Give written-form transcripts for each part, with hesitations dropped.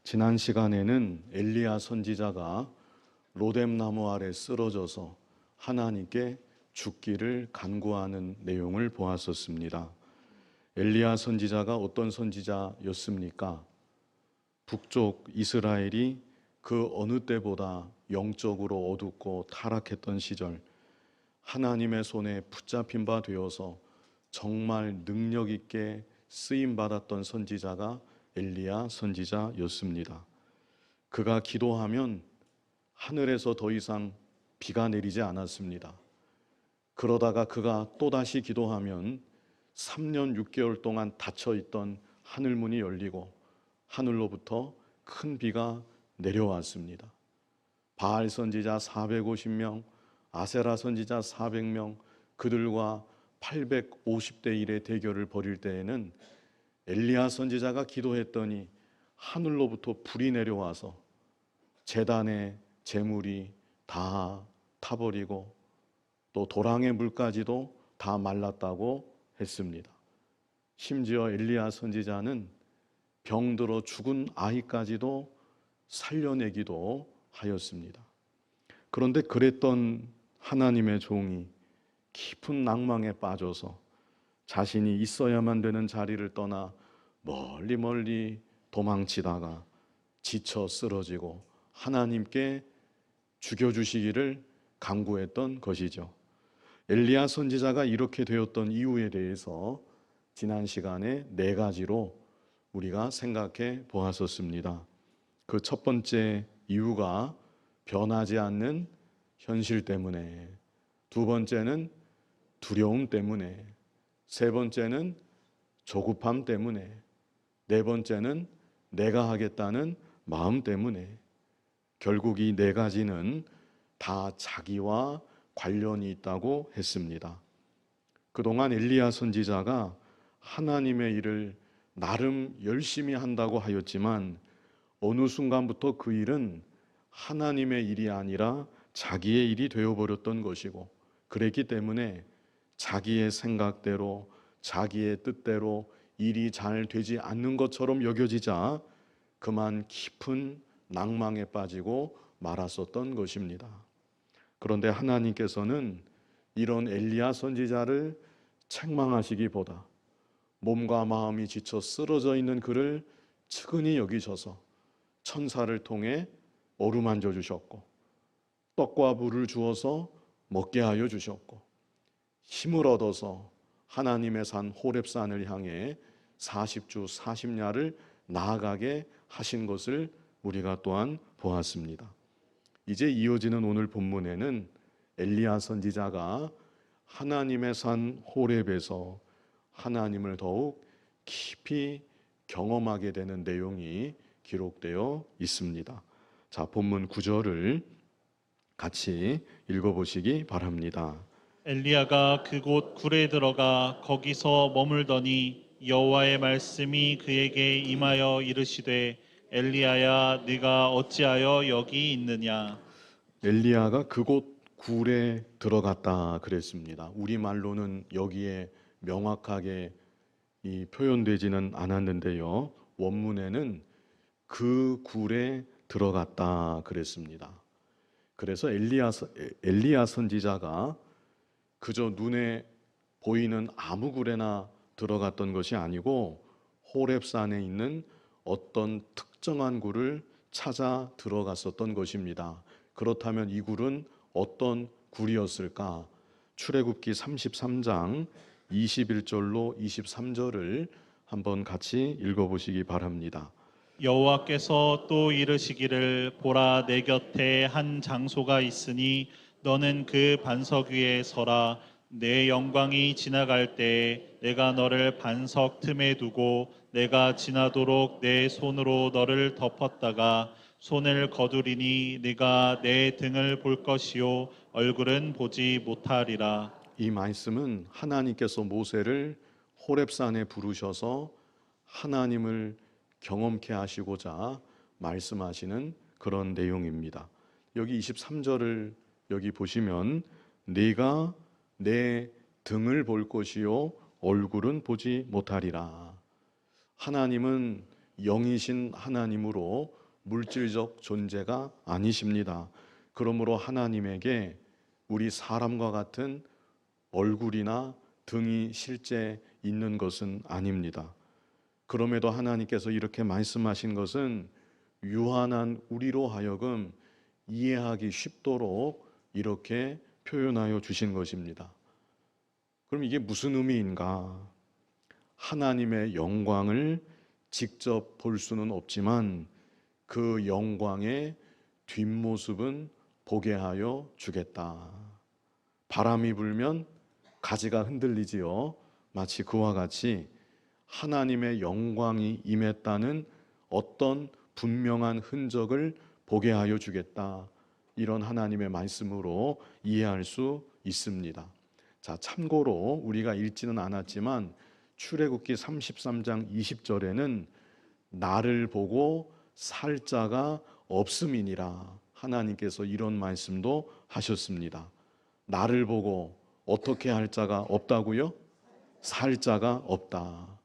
지난 시간에는 엘리야 선지자가 로뎀나무 아래 쓰러져서 하나님께 죽기를 간구하는 내용을 보았었습니다. 엘리야 선지자가 어떤 선지자였습니까? 북쪽 이스라엘이 그 어느 때보다 영적으로 어둡고 타락했던 시절, 하나님의 손에 붙잡힌 바 되어서 정말 능력 있게 쓰임 받았던 선지자가 엘리야 선지자였습니다. 그가 기도하면 하늘에서 더 이상 비가 내리지 않았습니다. 그러다가 그가 또다시 기도하면 3년 6개월 동안 닫혀있던 하늘문이 열리고 하늘로부터 큰 비가 내려왔습니다. 바알 선지자 450명, 아세라 선지자 400명, 그들과 850대 1의 대결을 벌일 때에는 엘리야 선지자가 기도했더니 하늘로부터 불이 내려와서 제단의 재물이 다 타버리고 또 도랑의 물까지도 다 말랐다고 했습니다. 심지어 엘리야 선지자는 병들어 죽은 아이까지도 살려내기도 하였습니다. 그런데 그랬던 하나님의 종이 깊은 낭망에 빠져서 자신이 있어야만 되는 자리를 떠나 멀리 도망치다가 지쳐 쓰러지고 하나님께 죽여주시기를 간구했던 것이죠. 엘리야 선지자가 이렇게 되었던 이유에 대해서 지난 시간에 4가지로 우리가 생각해 보았었습니다. 그 첫 번째 이유가 변하지 않는 현실 때문에, 두 번째는 두려움 때문에, 세 번째는 조급함 때문에, 네 번째는 내가 하겠다는 마음 때문에, 결국 이 4가지는 다 자기와 관련이 있다고 했습니다. 그동안 엘리야 선지자가 하나님의 일을 나름 열심히 한다고 하였지만 어느 순간부터 그 일은 하나님의 일이 아니라 자기의 일이 되어버렸던 것이고, 그랬기 때문에 자기의 생각대로 자기의 뜻대로 일이 잘 되지 않는 것처럼 여겨지자 그만 깊은 낭망에 빠지고 말았었던 것입니다. 그런데 하나님께서는 이런 엘리야 선지자를 책망하시기보다 몸과 마음이 지쳐 쓰러져 있는 그를 측은히 여기셔서 천사를 통해 어루만져 주셨고 떡과 물을 주어서 먹게 하여 주셨고 힘을 얻어서 하나님의 산 호렙산을 향해 40주 40야를 나아가게 하신 것을 우리가 또한 보았습니다. 이제 이어지는 오늘 본문에는 엘리야 선지자가 하나님의 산 호렙에서 하나님을 더욱 깊이 경험하게 되는 내용이 기록되어 있습니다. 자, 본문 9절을 같이 읽어보시기 바랍니다. 엘리야가 그곳 굴에 들어가 거기서 머물더니 여호와의 말씀이 그에게 임하여 이르시되 엘리야야 네가 어찌하여 여기 있느냐. 엘리야가 그곳 굴에 들어갔다 그랬습니다. 우리말로는 여기에 명확하게 표현되지는 않았는데요. 원문에는 그 굴에 들어갔다 그랬습니다. 그래서 엘리야 선지자가 그저 눈에 보이는 아무 굴에나 들어갔던 것이 아니고 호렙산에 있는 어떤 특정한 굴을 찾아 들어갔었던 것입니다. 그렇다면 이 굴은 어떤 굴이었을까? 출애굽기 33장 21절로 23절을 한번 같이 읽어보시기 바랍니다. 여호와께서 또 이르시기를 보라 내 곁에 한 장소가 있으니 너는 그 반석 위에 서라. 내 영광이 지나갈 때에 내가 너를 반석 틈에 두고 내가 지나도록 내 손으로 너를 덮었다가 손을 거두리니 네가 내 등을 볼 것이요 얼굴은 보지 못하리라. 이 말씀은 하나님께서 모세를 호렙산에 부르셔서 하나님을 경험케 하시고자 말씀하시는 그런 내용입니다. 여기 23절을 여기 보시면 네가 내 등을 볼 것이요 얼굴은 보지 못하리라. 하나님은 영이신 하나님으로 물질적 존재가 아니십니다. 그러므로 하나님에게 우리 사람과 같은 얼굴이나 등이 실제 있는 것은 아닙니다. 그럼에도 하나님께서 이렇게 말씀하신 것은 유한한 우리로 하여금 이해하기 쉽도록 이렇게 표현하여 주신 것입니다. 그럼 이게 무슨 의미인가? 하나님의 영광을 직접 볼 수는 없지만 그 영광의 뒷모습은 보게 하여 주겠다. 바람이 불면 가지가 흔들리지요. 마치 그와 같이 하나님의 영광이 임했다는 어떤 분명한 흔적을 보게 하여 주겠다. 이런 하나님의 말씀으로 이해할 수 있습니다. 자, 참고로 우리가 읽지는 않았지만 출애굽기 33장 20절에는 나를 보고 살 자가 없음이니라. 하나님께서 이런 말씀도 하셨습니다. 나를 보고 어떻게 할 자가 없다고요? 살 자가 없다.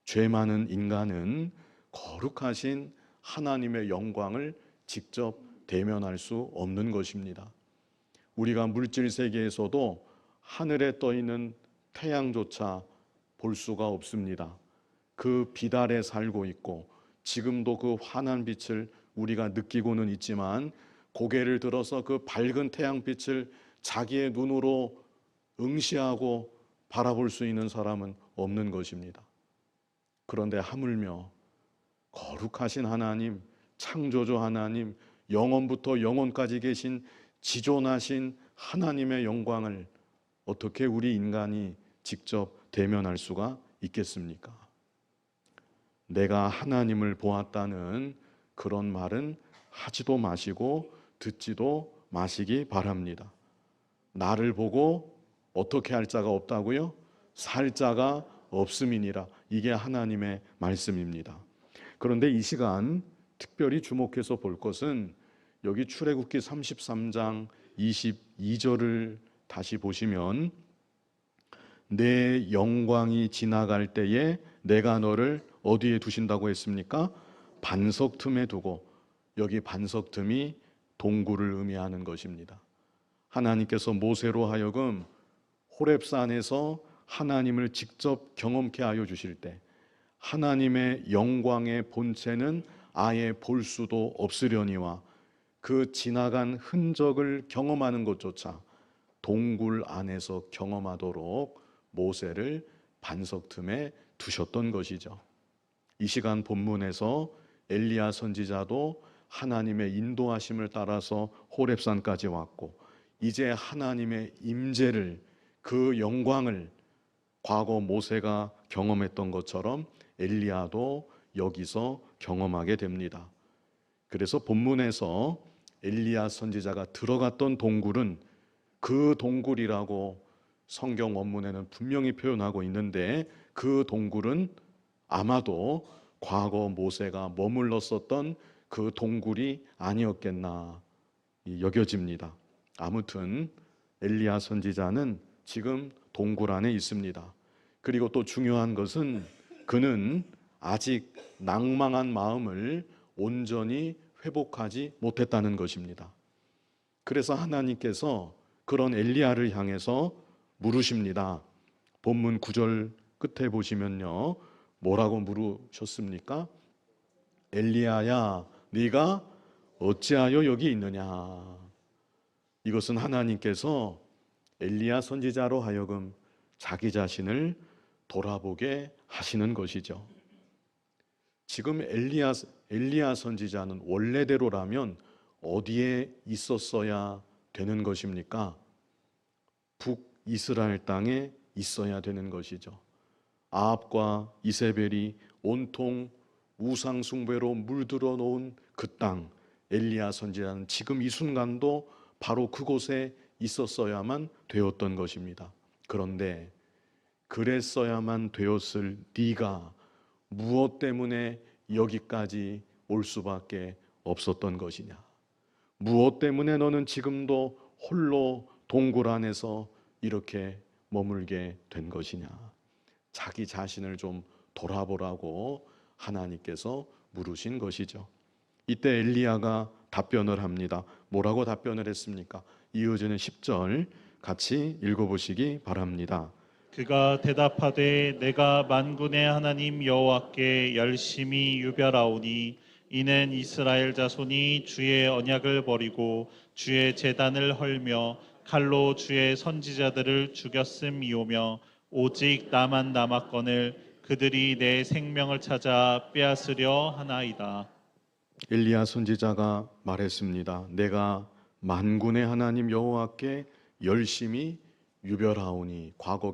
죄 많은 인간은 거룩하신 하나님의 영광을 직접 대면할 수 없는 것입니다. 우리가 물질 세계에서도 하늘에 떠 있는 태양조차 볼 수가 없습니다. 그 빛 아래 살고 있고 지금도 그 환한 빛을 우리가 느끼고는 있지만 고개를 들어서 그 밝은 태양빛을 자기의 눈으로 응시하고 바라볼 수 있는 사람은 없는 것입니다. 그런데 하물며 거룩하신 하나님, 창조주 하나님, 영원부터 영원까지 계신 지존하신 하나님의 영광을 어떻게 우리 인간이 직접 대면할 수가 있겠습니까? 내가 하나님을 보았다는 그런 말은 하지도 마시고 듣지도 마시기 바랍니다. 나를 보고 어떻게 할 자가 없다고요? 살 자가 없음이니라. 이게 하나님의 말씀입니다. 그런데 이 시간 특별히 주목해서 볼 것은 여기 출애굽기 33장 22절을 다시 보시면 내 영광이 지나갈 때에 내가 너를 어디에 두신다고 했습니까? 반석 틈에 두고, 여기 반석 틈이 동굴을 의미하는 것입니다. 하나님께서 모세로 하여금 호렙산에서 하나님을 직접 경험케 하여 주실 때 하나님의 영광의 본체는 아예 볼 수도 없으려니와 그 지나간 흔적을 경험하는 것조차 동굴 안에서 경험하도록 모세를 반석 틈에 두셨던 것이죠. 이 시간 본문에서 엘리야 선지자도 하나님의 인도하심을 따라서 호렙산까지 왔고 이제 하나님의 임재를, 그 영광을 과거 모세가 경험했던 것처럼 엘리야도 여기서 경험하게 됩니다. 그래서 본문에서 엘리야 선지자가 들어갔던 동굴은 그 동굴이라고 성경 원문에는 분명히 표현하고 있는데 그 동굴은 아마도 과거 모세가 머물렀었던 그 동굴이 아니었겠나 여겨집니다. 아무튼 엘리야 선지자는 지금 동굴 안에 있습니다. 그리고 또 중요한 것은 그는 아직 낭망한 마음을 온전히 회복하지 못했다는 것입니다. 그래서 하나님께서 그런 엘리야를 향해서 물으십니다. 본문 9절 끝에 보시면요, 뭐라고 물으셨습니까? 엘리야야, 네가 어찌하여 여기 있느냐? 이것은 하나님께서 엘리야 선지자로 하여금 자기 자신을 돌아보게 하시는 것이죠. 지금 엘리야 선지자는 원래대로라면 어디에 있었어야 되는 것입니까? 북이스라엘 땅에 있어야 되는 것이죠. 아합과 이세벨이 온통 우상 숭배로 물들어 놓은 그 땅, 엘리야 선지자는 지금 이 순간도 바로 그곳에 있었어야만 되었던 것입니다. 그런데 그랬어야만 되었을 네가 무엇 때문에 여기까지 올 수밖에 없었던 것이냐? 무엇 때문에 너는 지금도 홀로 동굴 안에서 이렇게 머물게 된 것이냐? 자기 자신을 좀 돌아보라고 하나님께서 물으신 것이죠. 이때 엘리야가 답변을 합니다. 뭐라고 답변을 했습니까? 이어지는 10절 같이 읽어보시기 바랍니다. 그가 대답하되 내가 만군의 하나님 여호와께 열심히 유별하오니 이는 이스라엘 자손이 주의 언약을 버리고 주의 제단을 헐며 칼로 주의 선지자들을 죽였음이오며 오직 나만 남았거늘 그들이 내 생명을 찾아 빼앗으려 하나이다. 엘리야 선지자가 말했습니다. 내가 만군의 하나님 여호와께 열심히 유별하오니, 과거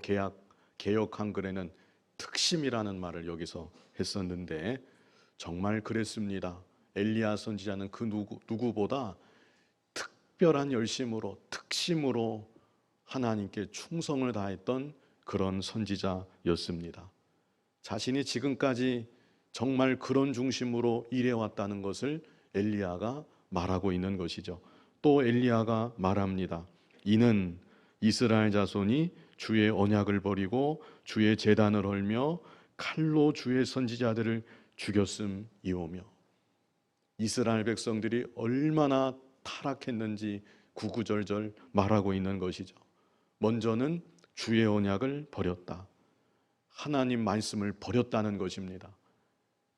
개역 한글에는 특심이라는 말을 여기서 했었는데 정말 그랬습니다. 엘리야 선지자는 그 누구보다 특별한 열심으로, 특심으로 하나님께 충성을 다했던 그런 선지자였습니다. 자신이 지금까지 정말 그런 중심으로 일해왔다는 것을 엘리야가 말하고 있는 것이죠. 또 엘리야가 말합니다. 이는 이스라엘 자손이 주의 언약을 버리고 주의 제단을 헐며 칼로 주의 선지자들을 죽였음이오며, 이스라엘 백성들이 얼마나 타락했는지 구구절절 말하고 있는 것이죠. 먼저는 주의 언약을 버렸다. 하나님 말씀을 버렸다는 것입니다.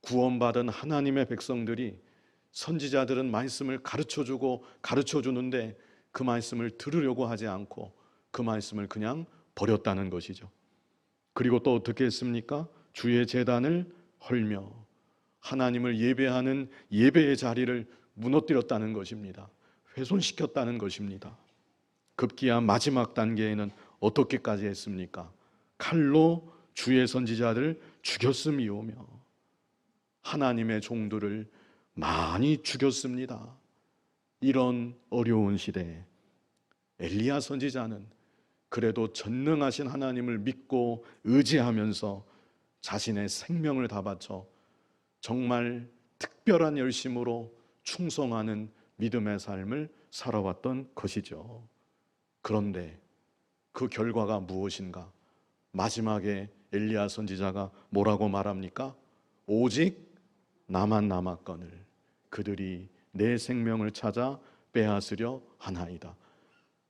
구원받은 하나님의 백성들이, 선지자들은 말씀을 가르쳐주고 가르쳐주는데 그 말씀을 들으려고 하지 않고 그 말씀을 그냥 버렸다는 것이죠. 그리고 또 어떻게 했습니까? 주의 제단을 헐며 하나님을 예배하는 예배의 자리를 무너뜨렸다는 것입니다. 훼손시켰다는 것입니다. 급기야 마지막 단계에는 어떻게까지 했습니까? 칼로 주의 선지자들을 죽였음이오며 하나님의 종들을 많이 죽였습니다. 이런 어려운 시대에 엘리야 선지자는 그래도 전능하신 하나님을 믿고 의지하면서 자신의 생명을 다 바쳐 정말 특별한 열심으로 충성하는 믿음의 삶을 살아왔던 것이죠. 그런데 그 결과가 무엇인가? 마지막에 엘리야 선지자가 뭐라고 말합니까? 오직 나만 남았거늘 그들이 내 생명을 찾아 빼앗으려 하나이다.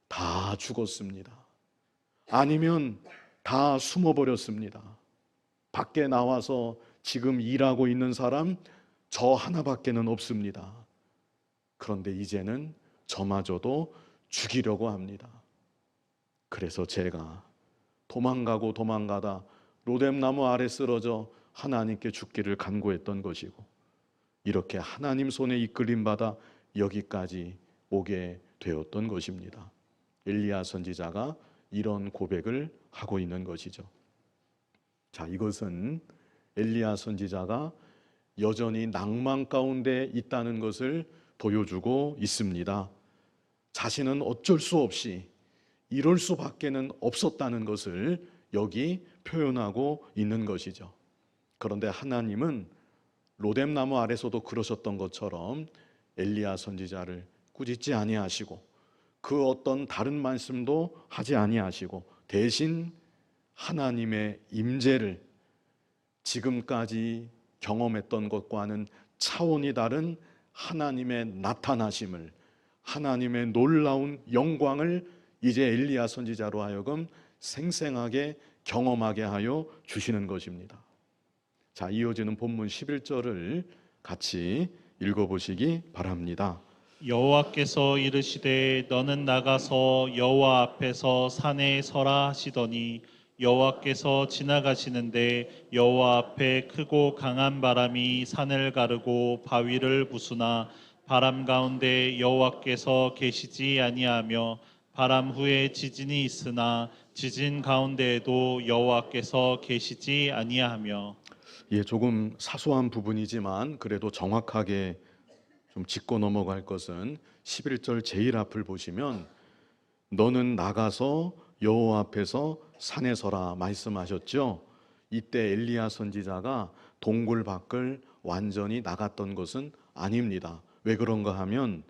다 죽었습니다. 아니면 다 숨어버렸습니다. 밖에 나와서 지금 일하고 있는 사람 저 하나밖에는 없습니다. 그런데 이제는 저마저도 죽이려고 합니다. 그래서 제가 도망가다 로뎀나무 아래 쓰러져 하나님께 죽기를 간구했던 것이고, 이렇게 하나님 손에 이끌림 받아 여기까지 오게 되었던 것입니다. 엘리야 선지자가 이런 고백을 하고 있는 것이죠. 자, 이것은 엘리야 선지자가 여전히 낭만 가운데 있다는 것을 보여주고 있습니다. 자신은 어쩔 수 없이 이럴 수밖에는 없었다는 것을 여기 표현하고 있는 것이죠. 그런데 하나님은 로뎀나무 아래서도 그러셨던 것처럼 엘리야 선지자를 꾸짖지 아니하시고 그 어떤 다른 말씀도 하지 아니하시고 대신 하나님의 임재를, 지금까지 경험했던 것과는 차원이 다른 하나님의 나타나심을, 하나님의 놀라운 영광을 이제 엘리야 선지자로 하여금 생생하게 경험하게 하여 주시는 것입니다. 자, 이어지는 본문 11절을 같이 읽어보시기 바랍니다. 여호와께서 이르시되 너는 나가서 여호와 앞에서 산에 서라 하시더니 여호와께서 지나가시는데 여호와 앞에 크고 강한 바람이 산을 가르고 바위를 부수나 바람 가운데 여호와께서 계시지 아니하며 바람 후에 지진이 있으나 지진 가운데에도 여호와께서 계시지 아니하며. 예, 조금 사소한 부분이지만 그래도 정확하게 좀 짚고 넘어갈 것은 11절 제일 앞을 보시면 너는 나가서 여호와 앞에서 산에 서라 말씀하셨죠. 이때 엘리야 선지자가 동굴 밖을 완전히 나갔던 것은 아닙니다. 왜 그런가 하면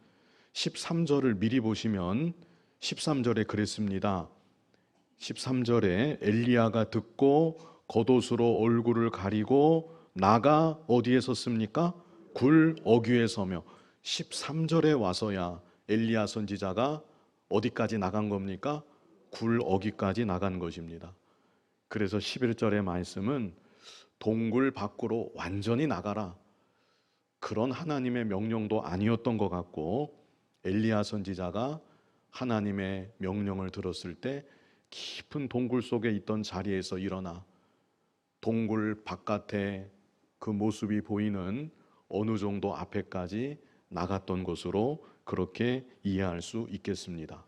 13절을 미리 보시면 13절에 그랬습니다. 13절에 엘리야가 듣고 겉옷으로 얼굴을 가리고 나가 어디에 섰습니까? 굴 어귀에 서며. 13절에 와서야 엘리야 선지자가 어디까지 나간 겁니까? 굴 어귀까지 나간 것입니다. 그래서 11절의 말씀은 동굴 밖으로 완전히 나가라, 그런 하나님의 명령도 아니었던 것 같고, 엘리야 선지자가 하나님의 명령을 들었을 때 깊은 동굴 속에 있던 자리에서 일어나 동굴 바깥에 그 모습이 보이는 어느 정도 앞에까지 나갔던 것으로 그렇게 이해할 수 있겠습니다.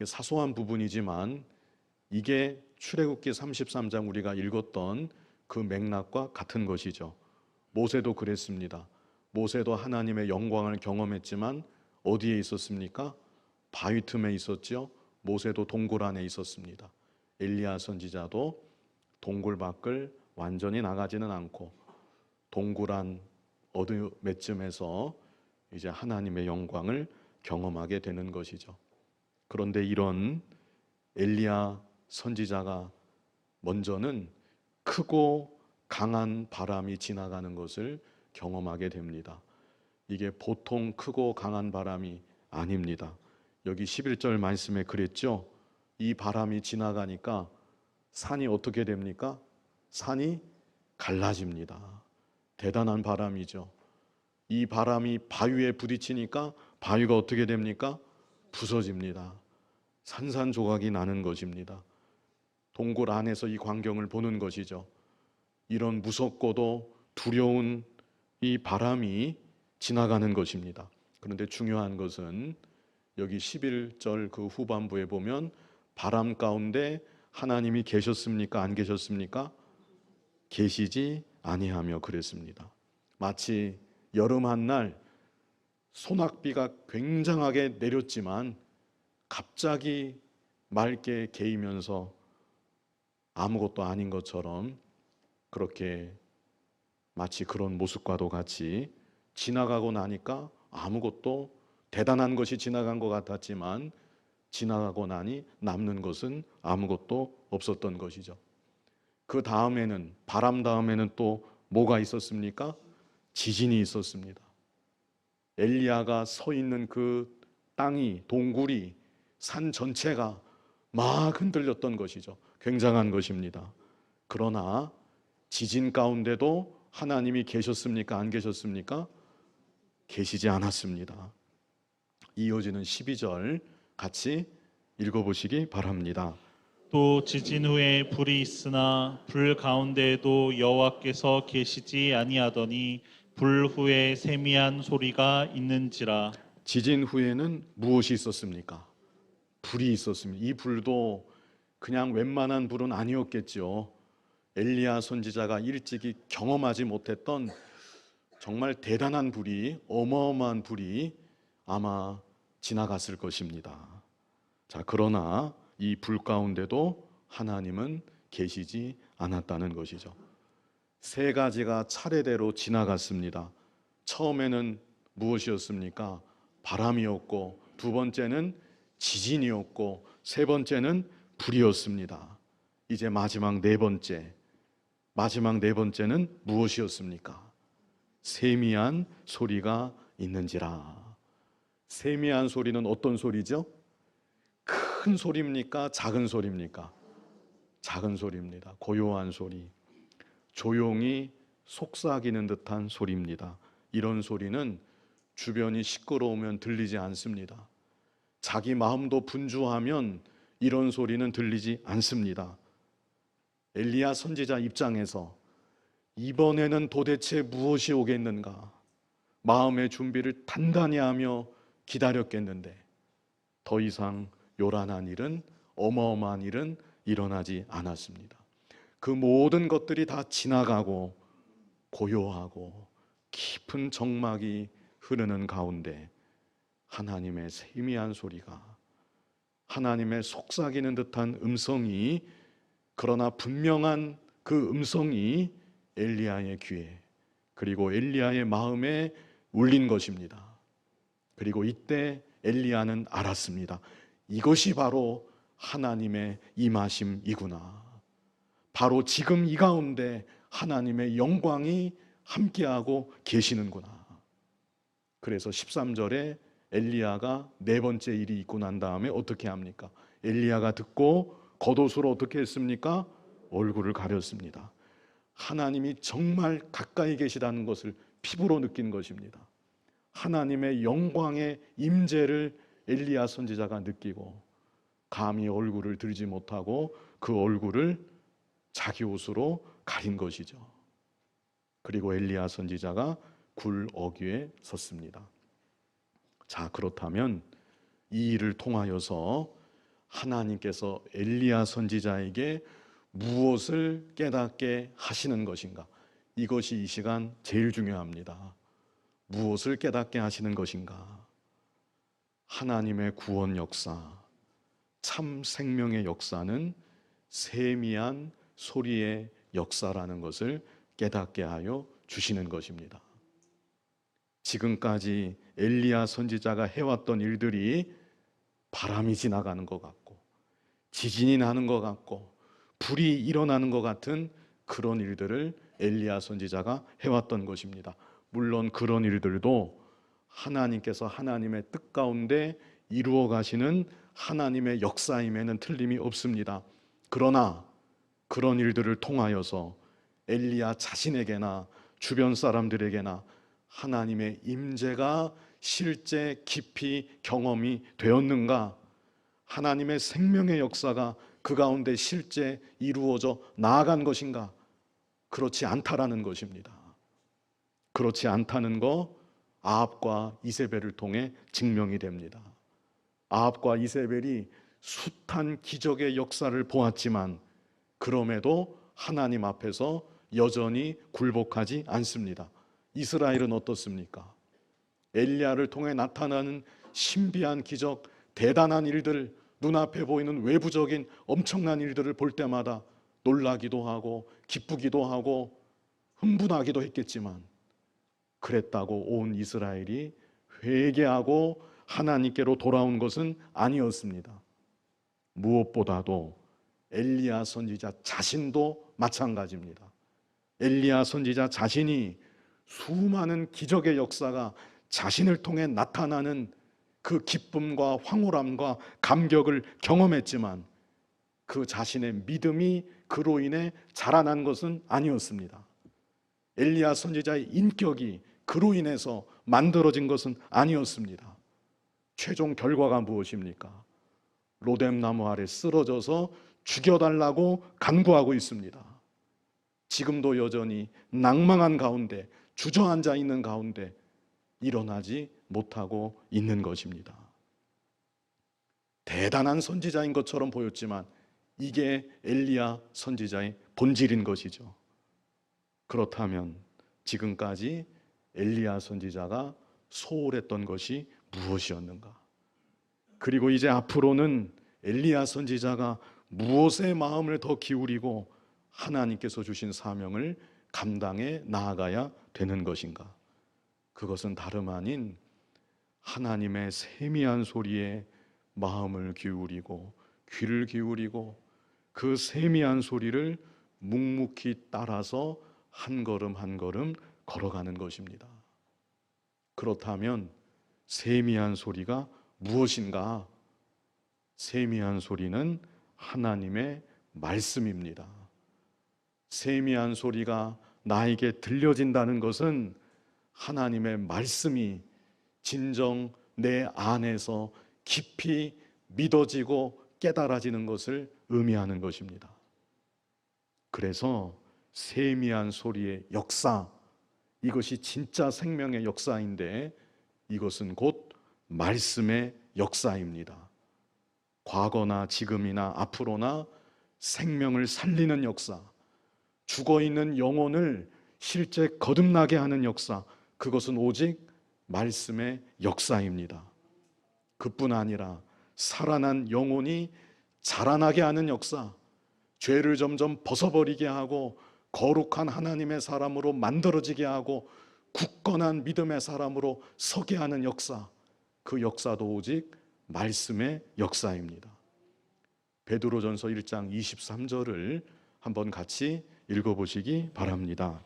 사소한 부분이지만 이게 출애굽기 33장 우리가 읽었던 그 맥락과 같은 것이죠. 모세도 그랬습니다. 모세도 하나님의 영광을 경험했지만 어디에 있었습니까? 바위 틈에 있었죠. 모세도 동굴 안에 있었습니다. 엘리야 선지자도 동굴 밖을 완전히 나가지는 않고 동굴 안 어느 몇쯤에서 이제 하나님의 영광을 경험하게 되는 것이죠. 그런데 이런 엘리야 선지자가 먼저는 크고 강한 바람이 지나가는 것을 경험하게 됩니다. 이게 보통 크고 강한 바람이 아닙니다. 여기 11절 말씀에 그랬죠. 이 바람이 지나가니까 산이 어떻게 됩니까? 산이 갈라집니다. 대단한 바람이죠. 이 바람이 바위에 부딪히니까 바위가 어떻게 됩니까? 부서집니다. 산산조각이 나는 것입니다. 동굴 안에서 이 광경을 보는 것이죠. 이런 무섭고도 두려운 이 바람이 지나가는 것입니다. 그런데 중요한 것은 여기 11절 그 후반부에 보면 바람 가운데 하나님이 계셨습니까? 안 계셨습니까? 계시지 아니하며 그랬습니다. 마치 여름 한날 소낙비가 굉장하게 내렸지만 갑자기 맑게 개이면서 아무것도 아닌 것처럼 그렇게 마치 그런 모습과도 같이 지나가고 나니까 아무것도 대단한 것이 지나간 것 같았지만 지나가고 나니 남는 것은 아무것도 없었던 것이죠. 그 다음에는 바람 다음에는 또 뭐가 있었습니까? 지진이 있었습니다. 엘리야가 서 있는 그 땅이 동굴이 산 전체가 막 흔들렸던 것이죠. 굉장한 것입니다. 그러나 지진 가운데도 하나님이 계셨습니까? 안 계셨습니까? 계시지 않았습니다. 이어지는 12절 같이 읽어보시기 바랍니다. 또 지진 후에 불이 있으나 불 가운데에도 여호와께서 계시지 아니하더니 불 후에 세미한 소리가 있는지라. 지진 후에는 무엇이 있었습니까? 불이 있었습니다. 이 불도 그냥 웬만한 불은 아니었겠죠. 엘리야 선지자가 일찍이 경험하지 못했던 정말 대단한 불이, 어마어마한 불이 아마 지나갔을 것입니다. 자, 그러나 이 불 가운데도 하나님은 계시지 않았다는 것이죠. 세 가지가 차례대로 지나갔습니다. 처음에는 무엇이었습니까? 바람이었고, 두 번째는 지진이었고, 세 번째는 불이었습니다. 이제 마지막 네 번째는 무엇이었습니까? 세미한 소리가 있는지라. 세미한 소리는 어떤 소리죠? 큰 소리입니까? 작은 소리입니까? 작은 소리입니다. 고요한 소리, 조용히 속삭이는 듯한 소리입니다. 이런 소리는 주변이 시끄러우면 들리지 않습니다. 자기 마음도 분주하면 이런 소리는 들리지 않습니다. 엘리야 선지자 입장에서 이번에는 도대체 무엇이 오겠는가? 마음의 준비를 단단히 하며 기다렸겠는데 더 이상 요란한 일은, 어마어마한 일은 일어나지 않았습니다. 그 모든 것들이 다 지나가고 고요하고 깊은 정막이 흐르는 가운데 하나님의 세미한 소리가, 하나님의 속삭이는 듯한 음성이, 그러나 분명한 그 음성이 엘리야의 귀에, 그리고 엘리야의 마음에 울린 것입니다. 그리고 이때 엘리야는 알았습니다. 이것이 바로 하나님의 임하심이구나. 바로 지금 이 가운데 하나님의 영광이 함께하고 계시는구나. 그래서 13절에 엘리야가 네 번째 일이 있고 난 다음에 어떻게 합니까? 엘리야가 듣고 겉옷으로 어떻게 했습니까? 얼굴을 가렸습니다. 하나님이 정말 가까이 계시다는 것을 피부로 느낀 것입니다. 하나님의 영광의 임재를 엘리야 선지자가 느끼고 감히 얼굴을 들지 못하고 그 얼굴을 자기 옷으로 가린 것이죠. 그리고 엘리야 선지자가 굴 어귀에 섰습니다. 자, 그렇다면 이 일을 통하여서 하나님께서 엘리야 선지자에게 무엇을 깨닫게 하시는 것인가? 이것이 이 시간 제일 중요합니다. 무엇을 깨닫게 하시는 것인가? 하나님의 구원 역사, 참 생명의 역사는 세미한 소리의 역사라는 것을 깨닫게 하여 주시는 것입니다. 지금까지 엘리야 선지자가 해왔던 일들이 바람이 지나가는 것 같고 지진이 나는 것 같고 불이 일어나는 것 같은 그런 일들을 엘리야 선지자가 해왔던 것입니다. 물론 그런 일들도 하나님께서 하나님의 뜻 가운데 이루어 가시는 하나님의 역사임에는 틀림이 없습니다. 그러나 그런 일들을 통하여서 엘리야 자신에게나 주변 사람들에게나 하나님의 임재가 실제 깊이 경험이 되었는가? 하나님의 생명의 역사가 그 가운데 실제 이루어져 나아간 것인가? 그렇지 않다라는 것입니다. 그렇지 않다는 거 아합과 이세벨을 통해 증명이 됩니다. 아합과 이세벨이 숱한 기적의 역사를 보았지만 그럼에도 하나님 앞에서 여전히 굴복하지 않습니다. 이스라엘은 어떻습니까? 엘리야를 통해 나타나는 신비한 기적, 대단한 일들, 눈앞에 보이는 외부적인 엄청난 일들을 볼 때마다 놀라기도 하고 기쁘기도 하고 흥분하기도 했겠지만 그랬다고 온 이스라엘이 회개하고 하나님께로 돌아온 것은 아니었습니다. 무엇보다도 엘리야 선지자 자신도 마찬가지입니다. 엘리야 선지자 자신이 수많은 기적의 역사가 자신을 통해 나타나는 그 기쁨과 황홀함과 감격을 경험했지만 그 자신의 믿음이 그로 인해 자라난 것은 아니었습니다. 엘리야 선지자의 인격이 그로 인해서 만들어진 것은 아니었습니다. 최종 결과가 무엇입니까? 로뎀나무 아래 쓰러져서 죽여달라고 간구하고 있습니다. 지금도 여전히 낭망한 가운데 주저앉아 있는 가운데 일어나지 못하고 있는 것입니다. 대단한 선지자인 것처럼 보였지만 이게 엘리야 선지자의 본질인 것이죠. 그렇다면 지금까지 엘리야 선지자가 소홀했던 것이 무엇이었는가? 그리고 이제 앞으로는 엘리야 선지자가 무엇에 마음을 더 기울이고 하나님께서 주신 사명을 감당해 나아가야 되는 것인가? 그것은 다름 아닌 하나님의 세미한 소리에 마음을 기울이고 귀를 기울이고 그 세미한 소리를 묵묵히 따라서 한 걸음 한 걸음 걸어가는 것입니다. 그렇다면 세미한 소리가 무엇인가? 세미한 소리는 하나님의 말씀입니다. 세미한 소리가 나에게 들려진다는 것은 하나님의 말씀이 진정 내 안에서 깊이 믿어지고 깨달아지는 것을 의미하는 것입니다. 그래서 세미한 소리의 역사, 이것이 진짜 생명의 역사인데 이것은 곧 말씀의 역사입니다. 과거나 지금이나 앞으로나 생명을 살리는 역사, 죽어있는 영혼을 실제 거듭나게 하는 역사, 그것은 오직 말씀의 역사입니다. 그뿐 아니라 살아난 영혼이 자라나게 하는 역사, 죄를 점점 벗어버리게 하고 거룩한 하나님의 사람으로 만들어지게 하고 굳건한 믿음의 사람으로 서게 하는 역사, 그 역사도 오직 말씀의 역사입니다. 베드로전서 1장 23절을 한번 같이 읽어보시기 바랍니다.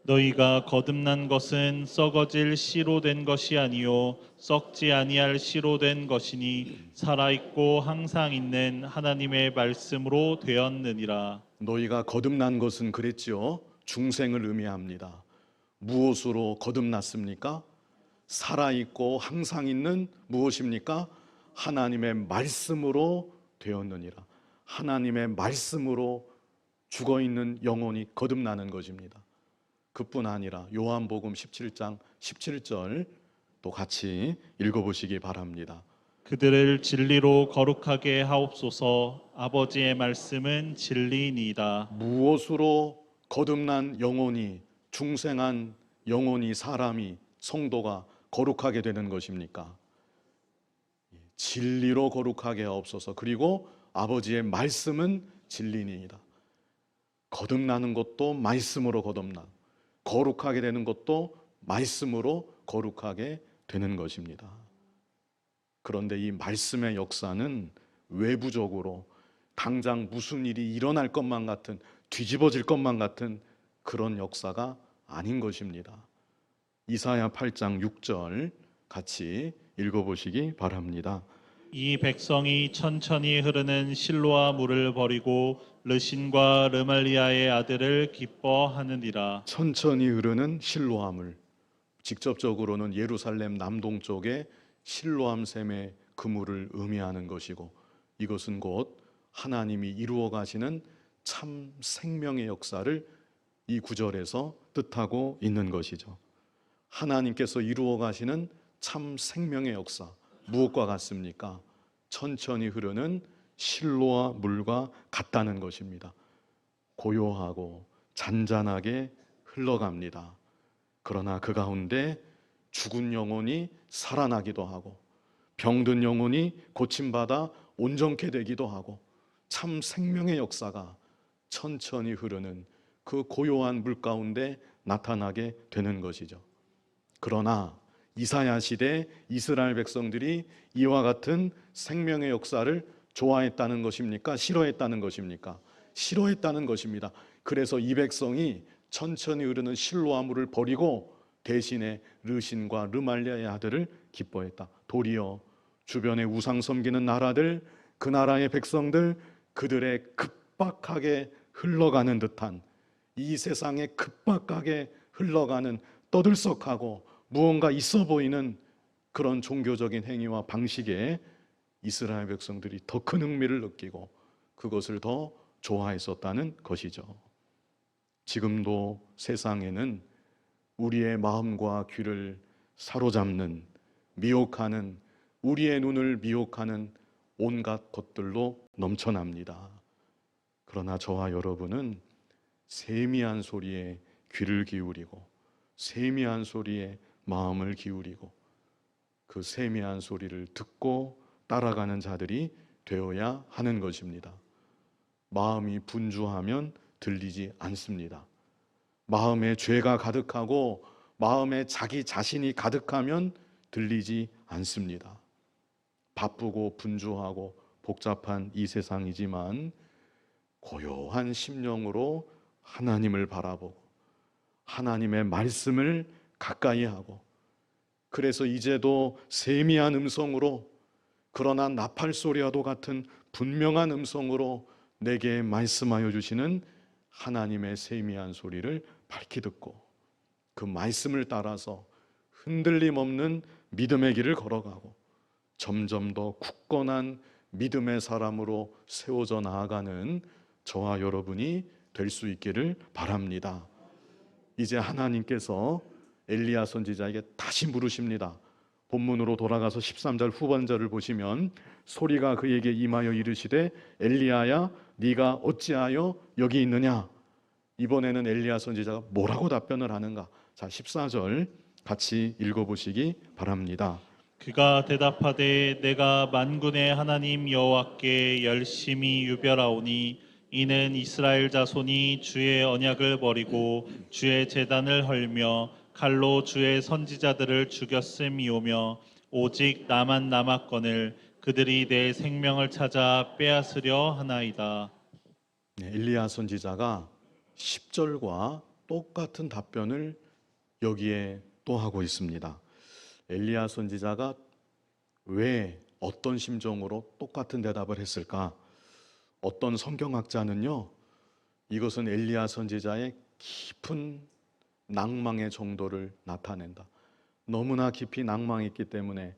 너희가 거듭난 것은 썩어질 씨로 된 것이 아니요 썩지 아니할 씨로 된 것이니 살아 있고 항상 있는 하나님의 말씀으로 되었느니라. 너희가 거듭난 것은 그랬지요. 중생을 의미합니다. 무엇으로 거듭났습니까? 살아있고 항상 있는 무엇입니까? 하나님의 말씀으로 되었느니라. 하나님의 말씀으로 죽어있는 영혼이 거듭나는 것입니다. 그뿐 아니라 요한복음 17장 17절 또 같이 읽어보시기 바랍니다. 그들을 진리로 거룩하게 하옵소서. 아버지의 말씀은 진리니이다. 무엇으로 거듭난 영혼이, 중생한 영혼이, 사람이, 성도가 거룩하게 되는 것입니까? 진리로 거룩하게 하옵소서. 그리고 아버지의 말씀은 진리니이다. 거듭나는 것도 말씀으로 거듭나, 거룩하게 되는 것도 말씀으로 거룩하게 되는 것입니다. 그런데 이 말씀의 역사는 외부적으로 당장 무슨 일이 일어날 것만 같은, 뒤집어질 것만 같은 그런 역사가 아닌 것입니다. 이사야 8장 6절 같이 읽어보시기 바랍니다. 이 백성이 천천히 흐르는 실로아 물을 버리고 르신과 르말리아의 아들을 기뻐하느니라. 천천히 흐르는 실로암을, 직접적으로는 예루살렘 남동쪽의 실로암 샘의 그물을 의미하는 것이고, 이것은 곧 하나님이 이루어 가시는 참 생명의 역사를 이 구절에서 뜻하고 있는 것이죠. 하나님께서 이루어 가시는 참 생명의 역사, 무엇과 같습니까? 천천히 흐르는 실로아 물과 같다는 것입니다. 고요하고 잔잔하게 흘러갑니다. 그러나 그 가운데 죽은 영혼이 살아나기도 하고, 병든 영혼이 고침받아 온전케 되기도 하고, 참 생명의 역사가 천천히 흐르는 그 고요한 물 가운데 나타나게 되는 것이죠. 그러나 이사야 시대 이스라엘 백성들이 이와 같은 생명의 역사를 좋아했다는 것입니까? 싫어했다는 것입니까? 싫어했다는 것입니다. 그래서 이 백성이 천천히 흐르는 실로아물을 버리고 대신에 르신과 르말리아의 아들을 기뻐했다. 도리어 주변의 우상 섬기는 나라들, 그 나라의 백성들, 그들의 급박하게 흘러가는 듯한, 이 세상에 급박하게 흘러가는, 떠들썩하고 무언가 있어 보이는 그런 종교적인 행위와 방식에 이스라엘 백성들이 더 큰 흥미를 느끼고 그것을 더 좋아했었다는 것이죠. 지금도 세상에는 우리의 마음과 귀를 사로잡는, 미혹하는, 우리의 눈을 미혹하는 온갖 것들로 넘쳐납니다. 그러나 저와 여러분은 세미한 소리에 귀를 기울이고, 세미한 소리에 마음을 기울이고, 그 세미한 소리를 듣고 따라가는 자들이 되어야 하는 것입니다. 마음이 분주하면 들리지 않습니다. 마음에 죄가 가득하고 마음에 자기 자신이 가득하면 들리지 않습니다. 바쁘고 분주하고 복잡한 이 세상이지만 고요한 심령으로 하나님을 바라보고 하나님의 말씀을 가까이 하고, 그래서 이제도 세미한 음성으로, 그러나 나팔 소리와도 같은 분명한 음성으로 내게 말씀하여 주시는 하나님의 세미한 소리를 밝히 듣고 그 말씀을 따라서 흔들림 없는 믿음의 길을 걸어가고 점점 더 굳건한 믿음의 사람으로 세워져 나아가는 저와 여러분이 될 수 있기를 바랍니다. 이제 하나님께서 엘리야 선지자에게 다시 물으십니다. 본문으로 돌아가서 13절 후반절을 보시면 소리가 그에게 임하여 이르시되 엘리야야 네가 어찌하여 여기 있느냐. 이번에는 엘리야 선지자가 뭐라고 답변을 하는가. 자, 14절 같이 읽어보시기 바랍니다. 그가 대답하되 내가 만군의 하나님 여호와께 열심히 유별하오니 이는 이스라엘 자손이 주의 언약을 버리고 주의 제단을 헐며 칼로 주의 선지자들을 죽였음이오며 오직 나만 남았거늘 그들이 내 생명을 찾아 빼앗으려 하나이다. 엘리야 선지자가 10절과 똑같은 답변을 여기에 또 하고 있습니다. 엘리야 선지자가 왜 어떤 심정으로 똑같은 대답을 했을까? 어떤 성경학자는요, 이것은 엘리야 선지자의 깊은 낭망의 정도를 나타낸다. 너무나 깊이 낭망했기 때문에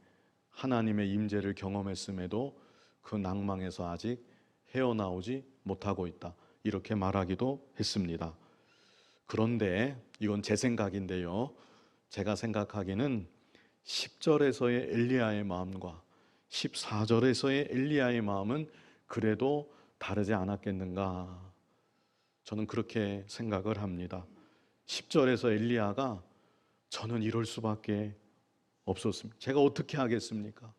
하나님의 임재를 경험했음에도 그 낭망에서 아직 헤어나오지 못하고 있다. 이렇게 말하기도 했습니다. 그런데 이건 제 생각인데요. 제가 생각하기는 10절에서의 엘리야의 마음과 14절에서의 엘리야의 마음은 그래도 다르지 않았겠는가? 저는 그렇게 생각을 합니다. 10절에서 엘리야가 저는 이럴 수밖에 없었습니다. 제가 어떻게 하겠습니까?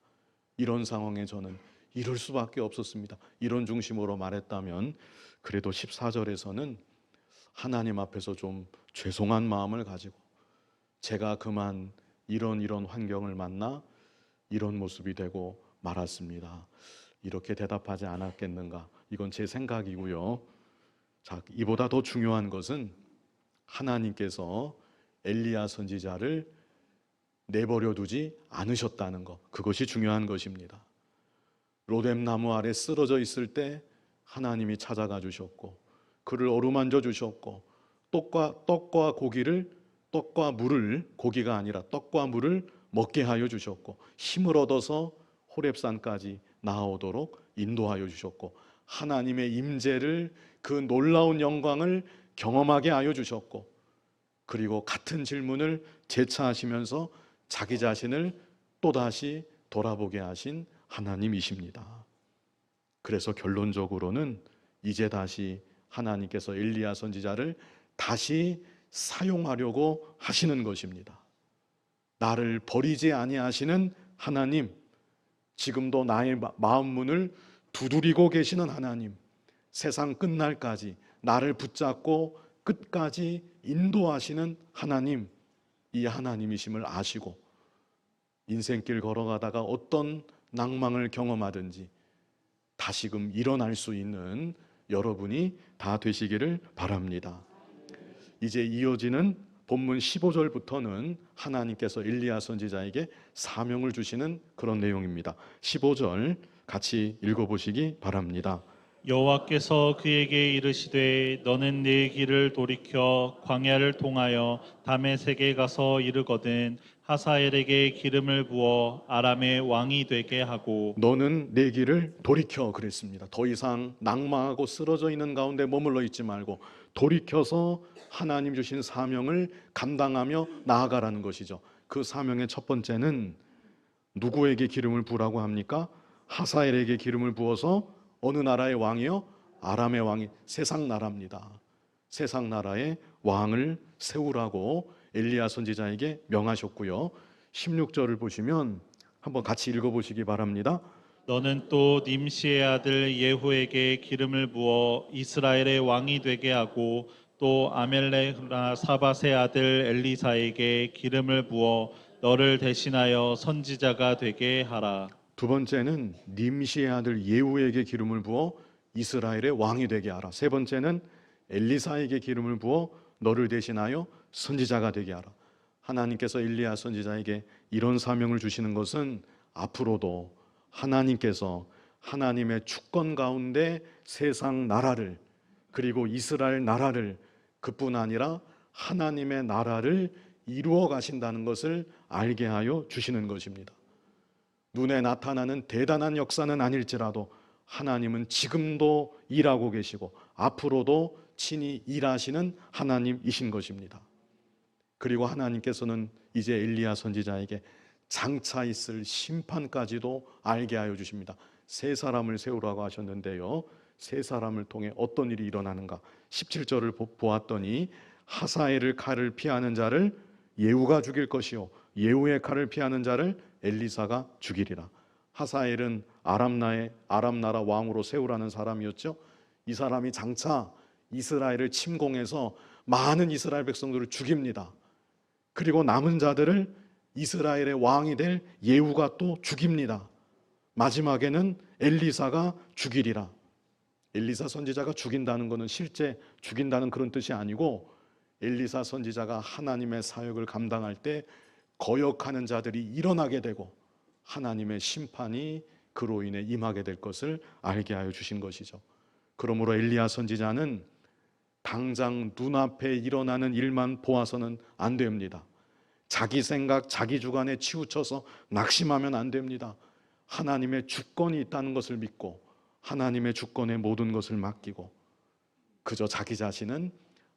이런 상황에 저는 이럴 수밖에 없었습니다. 이런 중심으로 말했다면 그래도 14절에서는 하나님 앞에서 좀 죄송한 마음을 가지고 제가 그만 이런 환경을 만나 이런 모습이 되고 말았습니다. 이렇게 대답하지 않았겠는가? 이건 제 생각이고요. 자, 이보다 더 중요한 것은 하나님께서 엘리야 선지자를 내버려 두지 않으셨다는 것. 그것이 중요한 것입니다. 로뎀나무 아래 쓰러져 있을 때 하나님이 찾아가 주셨고 그를 어루만져 주셨고 떡과 물을 고기가 아니라 떡과 물을 먹게 하여 주셨고 힘을 얻어서 호렙산까지 나아오도록 인도하여 주셨고 하나님의 임재를 그 놀라운 영광을 경험하게 하여 주셨고 그리고 같은 질문을 재차하시면서 자기 자신을 또다시 돌아보게 하신 하나님이십니다. 그래서 결론적으로는 이제 다시 하나님께서 엘리야 선지자를 다시 사용하려고 하시는 것입니다. 나를 버리지 아니하시는 하나님, 지금도 나의 마음 문을 두드리고 계시는 하나님, 세상 끝날까지 나를 붙잡고 끝까지 인도하시는 하나님, 이 하나님이심을 아시고 인생길 걸어가다가 어떤 낭망을 경험하든지 다시금 일어날 수 있는 여러분이 다 되시기를 바랍니다. 이제 이어지는 본문 15절부터는 하나님께서 엘리야 선지자에게 사명을 주시는 그런 내용입니다. 15절 같이 읽어보시기 바랍니다. 여호와께서 그에게 이르시되 너는 네 길을 돌이켜 광야를 통하여 다메섹에 가서 이르거든 하사엘에게 기름을 부어 아람의 왕이 되게 하고 너는 내 길을 돌이켜 그랬습니다. 더 이상 낭망하고 쓰러져 있는 가운데 머물러 있지 말고 돌이켜서 하나님 주신 사명을 감당하며 나아가라는 것이죠. 그 사명의 첫 번째는 누구에게 기름을 부으라고 합니까? 하사엘에게 기름을 부어서 어느 나라의 왕이요? 아람의 왕이, 세상 나라입니다. 세상 나라의 왕을 세우라고 엘리야 선지자에게 명하셨고요. 16절을 보시면 한번 같이 읽어보시기 바랍니다. 너는 또 님시의 아들 예후에게 기름을 부어 이스라엘의 왕이 되게 하고 또 아멜렉라 사밧의 아들 엘리사에게 기름을 부어 너를 대신하여 선지자가 되게 하라. 두 번째는 님시의 아들 예후에게 기름을 부어 이스라엘의 왕이 되게 하라. 세 번째는 엘리사에게 기름을 부어 너를 대신하여 선지자가 되게 하라. 하나님께서 엘리야 선지자에게 이런 사명을 주시는 것은 앞으로도 하나님께서 하나님의 주권 가운데 세상 나라를 그리고 이스라엘 나라를 그뿐 아니라 하나님의 나라를 이루어 가신다는 것을 알게 하여 주시는 것입니다. 눈에 나타나는 대단한 역사는 아닐지라도 하나님은 지금도 일하고 계시고 앞으로도 친히 일하시는 하나님이신 것입니다. 그리고 하나님께서는 이제 엘리야 선지자에게 장차 있을 심판까지도 알게 하여 주십니다. 세 사람을 세우라고 하셨는데요. 세 사람을 통해 어떤 일이 일어나는가? 17절을 보았더니 하사엘의 칼을 피하는 자를 예후가 죽일 것이요 예후의 칼을 피하는 자를 엘리사가 죽이리라. 하사엘은 아람 나라 왕으로 세우라는 사람이었죠. 이 사람이 장차 이스라엘을 침공해서 많은 이스라엘 백성들을 죽입니다. 그리고 남은 자들을 이스라엘의 왕이 될 예후가 또 죽입니다. 마지막에는 엘리사가 죽이리라. 엘리사 선지자가 죽인다는 것은 실제 죽인다는 그런 뜻이 아니고, 엘리사 선지자가 하나님의 사역을 감당할 때 거역하는 자들이 일어나게 되고 하나님의 심판이 그로 인해 임하게 될 것을 알게 하여 주신 것이죠. 그러므로 엘리야 선지자는 당장 눈앞에 일어나는 일만 보아서는 안 됩니다. 자기 생각, 자기 주관에 치우쳐서 낙심하면 안 됩니다. 하나님의 주권이 있다는 것을 믿고 하나님의 주권에 모든 것을 맡기고 그저 자기 자신은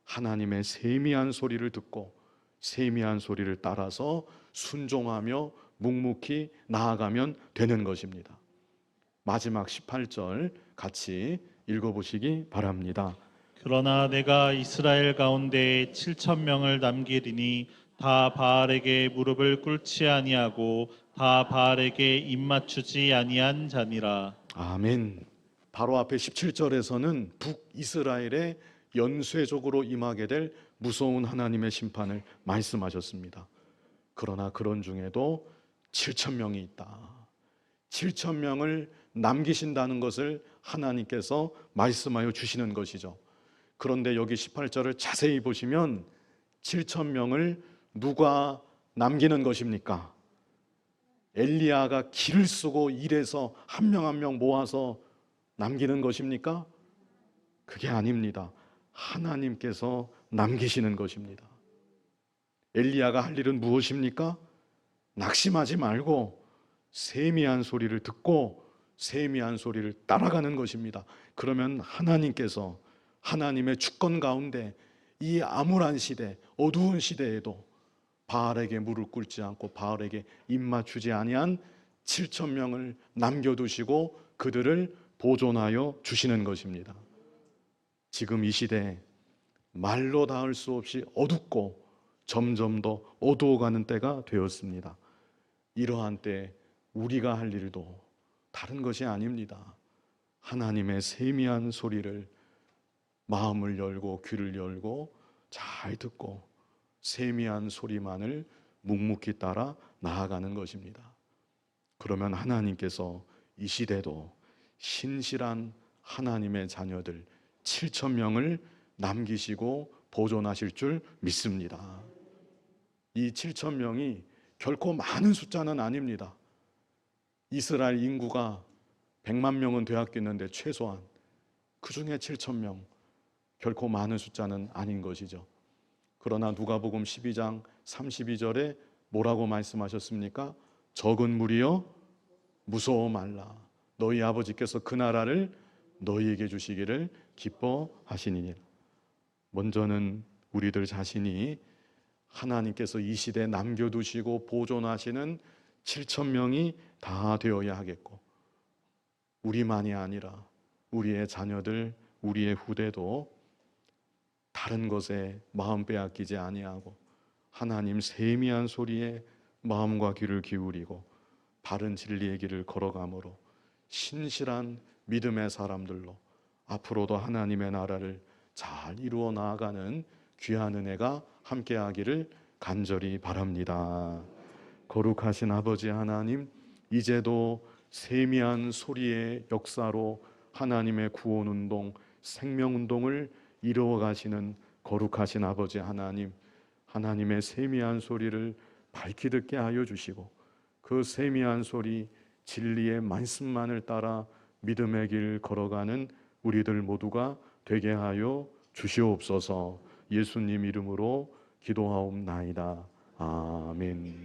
하나님의 세미한 소리를 듣고 세미한 소리를 따라서 순종하며 묵묵히 나아가면 되는 것입니다. 마지막 18절 같이 읽어보시기 바랍니다. 그러나 내가 이스라엘 가운데 7,000명을 남기리니 다 바알에게 무릎을 꿇지 아니하고 다 바알에게 입맞추지 아니한 자니라. 아멘. 바로 앞에 17절에서는 북이스라엘에 연쇄적으로 임하게 될 무서운 하나님의 심판을 말씀하셨습니다. 그러나 그런 중에도 7,000명이 있다. 7,000명을 남기신다는 것을 하나님께서 말씀하여 주시는 것이죠. 그런데 여기 18절을 자세히 보시면 7,000명을 누가 남기는 것입니까? 엘리야가 길을 쓰고 일해서 한 명 한 명 모아서 남기는 것입니까? 그게 아닙니다. 하나님께서 남기시는 것입니다. 엘리야가 할 일은 무엇입니까? 낙심하지 말고 세미한 소리를 듣고 세미한 소리를 따라가는 것입니다. 그러면 하나님께서 하나님의 주권 가운데 이 암울한 시대, 어두운 시대에도 바알에게 무릎 꿇지 않고 바알에게 입맞추지 아니한 7,000명을 남겨두시고 그들을 보존하여 주시는 것입니다. 지금 이 시대에 말로 닿을 수 없이 어둡고 점점 더 어두워가는 때가 되었습니다. 이러한 때 우리가 할 일도 다른 것이 아닙니다. 하나님의 세미한 소리를 마음을 열고 귀를 열고 잘 듣고 세미한 소리만을 묵묵히 따라 나아가는 것입니다. 그러면 하나님께서 이 시대도 신실한 하나님의 자녀들 7,000명을 남기시고 보존하실 줄 믿습니다. 이 7,000명이 결코 많은 숫자는 아닙니다. 이스라엘 인구가 100만 명은 되었겠는데 최소한 그 중에 7,000명 결코 많은 숫자는 아닌 것이죠. 그러나 누가복음 12장 32절에 뭐라고 말씀하셨습니까? 적은 무리여 무서워 말라. 너희 아버지께서 그 나라를 너희에게 주시기를 기뻐하시니라. 먼저는 우리들 자신이 하나님께서 이 시대에 남겨두시고 보존하시는 7,000명이 다 되어야 하겠고, 우리만이 아니라 우리의 자녀들, 우리의 후대도 다른 것에 마음 빼앗기지 아니하고 하나님 세미한 소리에 마음과 귀를 기울이고 바른 진리의 길을 걸어가므로 신실한 믿음의 사람들로 앞으로도 하나님의 나라를 잘 이루어 나아가는 귀한 은혜가 함께하기를 간절히 바랍니다. 거룩하신 아버지 하나님, 이제도 세미한 소리의 역사로 하나님의 구원운동, 생명운동을 이루어 가시는 거룩하신 아버지 하나님, 하나님의 세미한 소리를 밝히 듣게 하여 주시고 그 세미한 소리, 진리의 말씀만을 따라 믿음의 길 걸어가는 우리들 모두가 되게 하여 주시옵소서. 예수님 이름으로 기도하옵나이다. 아멘.